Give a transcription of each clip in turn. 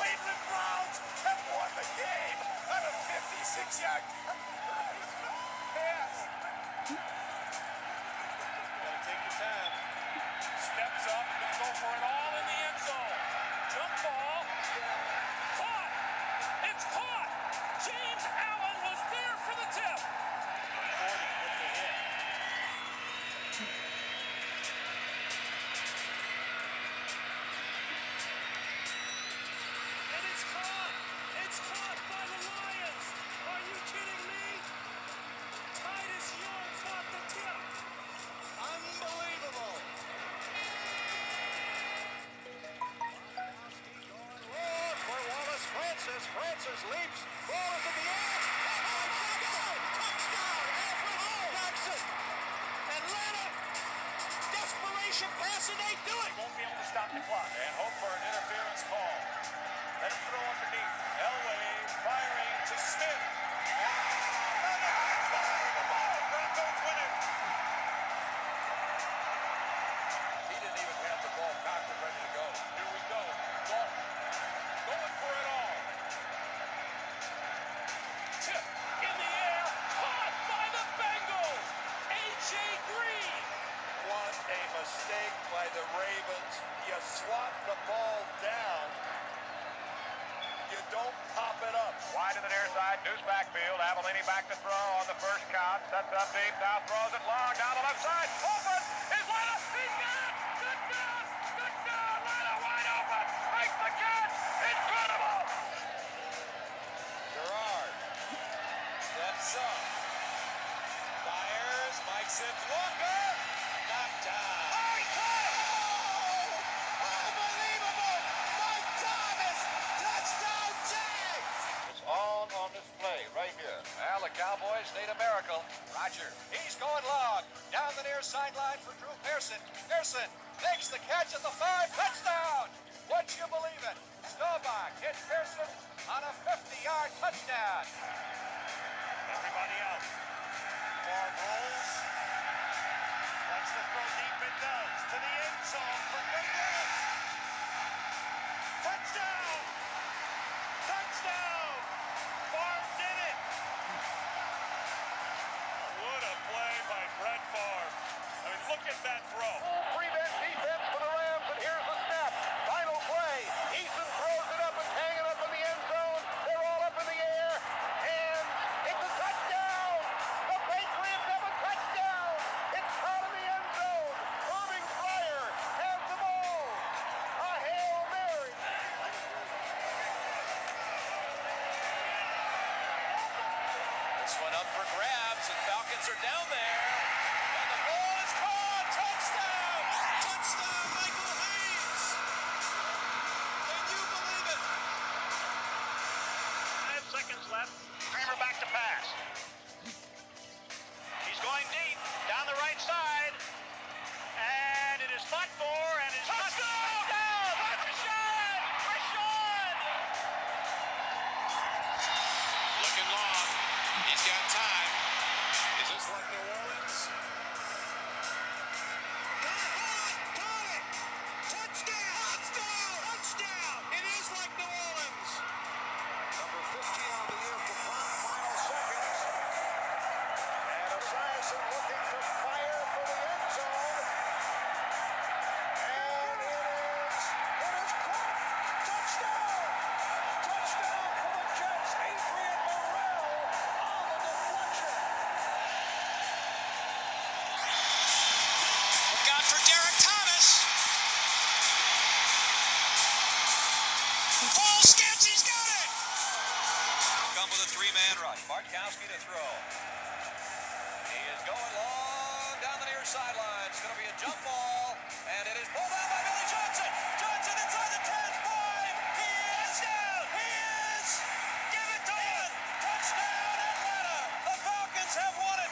Cleveland Browns have won the game on a 56-yard pass. Gotta take your time. Steps up, gonna go for it all in the end zone. Jump ball. Caught. It's caught. James Allen was there for the tip. 40 with the hit. And it's caught. It's caught by the Lions. Are you kidding me? Titus Young caught the tip. Unbelievable. Oh, for Wallace Francis. Francis leaps. Ball is in the air. Touchdown. Alfred Jackson. Atlanta. Desperation pass and they do it. Won't be able to stop the clock. And hope for an interference call. Let him throw underneath. Elway firing to Smith. Broncos win it. He didn't even have the ball cocked and ready to go. Here we go. Ball. Going for it all. Tip in the air. Caught by the Bengals. A.J. Green. What a mistake by the Ravens. You swat the ball down. You don't pop it up. Wide to the near side, deuce backfield. Avellini back to throw on the first count. Sets up deep, now throws it long down the left side. Open! He's wide open! He's got it! Touchdown! Touchdown! Atlanta wide open! Makes the catch! Incredible! Gerard steps up. Fires. Mike Sims Walker. Knocked down. Oh, he caught it! Oh! Unbelievable! Mike Thomas! Touchdown Jags! It's all on display right here. Well, the Cowboys need a miracle. Roger. He's going long. Down the near sideline for Drew Pearson. Pearson makes the catch at the 5. Touchdown! Would you believe it? Staubach hits Pearson on a 50-yard touchdown. Everybody out. Ball rolls. Wants to throw deep. It does. To the end zone for Gonzalez. Touchdown! Touchdown! Favre did it. What a play by Brett Favre. I mean, look at that throw. Prevent defense for the Rams, and here's the snap. Final play. Eason throws it up and hanging up in the end zone. They're all up in the air, and it's a touchdown. The Patriots have a touchdown. It's out of the end zone. Irving Fryar has the ball. A Hail Mary. This one up for grabs, and Falcons are down there. And the ball is caught. Touchdown! Touchdown, Michael Hayes! Can you believe it? 5 seconds left. Kramer back to pass. He's going deep down the right side. And it is fought for and is touchdown! Touchdown! Rashawn! Looking long. He's got time. Is this like New Orleans? Got it! Touchdown! Touchdown! It is like New Orleans. Number 50 on the year for final seconds. And Esiason looking to fire for the end zone. And it is caught. Touchdown! Touchdown for the Jets. Adrian Morrell on the deflection. Look out for Derek Thomas. Paul Scansi's got it. Come with a 3-man rush. Bartkowski to throw. He is going long down the near sideline. It's going to be a jump ball, and it is pulled out by Billy Johnson. Johnson inside the 10. 5. He is down. He is. Give it to him. Touchdown, Atlanta. The Falcons have won it.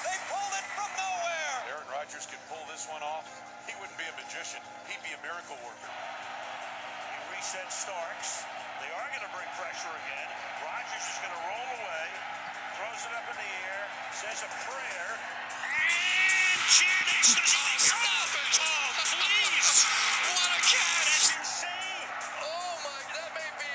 They pulled it from nowhere. Aaron Rodgers could pull this one off. He wouldn't be a magician. He'd be a miracle worker. He resets Starks. They are going to bring pressure again. Rodgers is going to roll away. Throws it up in the air. Says a prayer. And Jennings. Stop it, Tom, please. What a catch. That's insane. Oh, my. That may be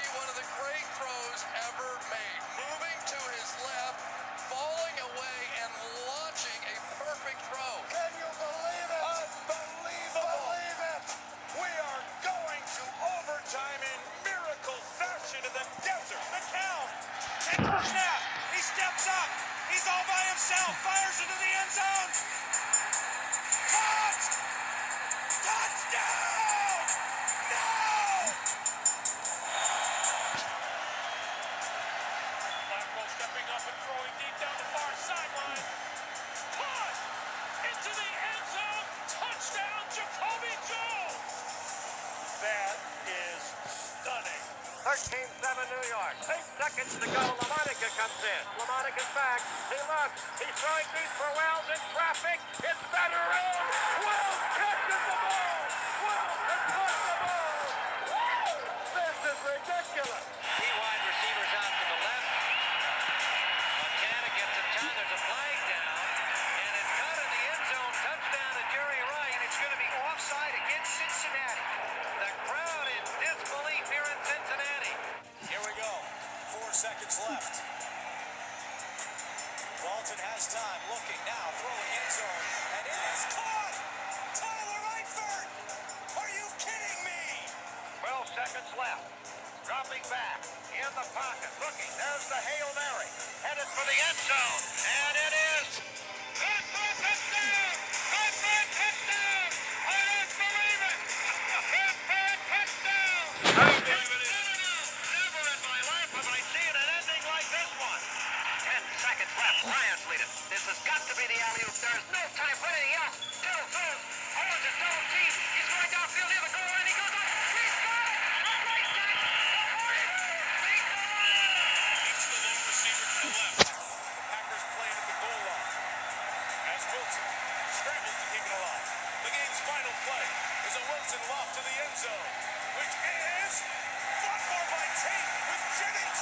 takes the snap. He steps up. He's all by himself. Fires into the end zone. Caught! Touchdown! No! Flacco stepping up and throwing deep down the far sideline. Caught! Into the end zone. Touchdown, Jacoby Jones. That is stunning. 13-7 New York. 8 seconds to go. LaMonica comes in. LaMonica's back. He looks. He's throwing deep for Wells in traffic. It's better in. Wells catches the ball. Wells has caught the ball. This is ridiculous. Three wide receivers out to the left. Montana gets a ton. There's a flag down. And it's cut in the end zone. Touchdown to Jerry Wright. And it's going to be offside against Cincinnati. The crowd in disbelief here in Cincinnati. Here we go. 4 seconds left. Walton has time. Looking now. Throwing end zone. And it is caught. Tyler Eifert. Are you kidding me? 12 seconds left. Dropping back in the pocket. Looking. There's the Hail Mary. Headed for the end zone. And it is. Good for touchdown. Good for touchdown. I don't believe it. Good for touchdown. Never in my life have I seen an ending like this one. 10 seconds left. Lions lead it. This has got to be the alley-oop. There's no time for anything else. Still throws. Owens his own team. He's going downfield near the goal line. He goes up. He's got it. A great catch. Keeps the long receiver to the left. The Packers playing at the goal line. As Wilson scrambles to keep it alive. The game's final play is a Wilson lob to the end zone, which is fought for by Tate with Jennings.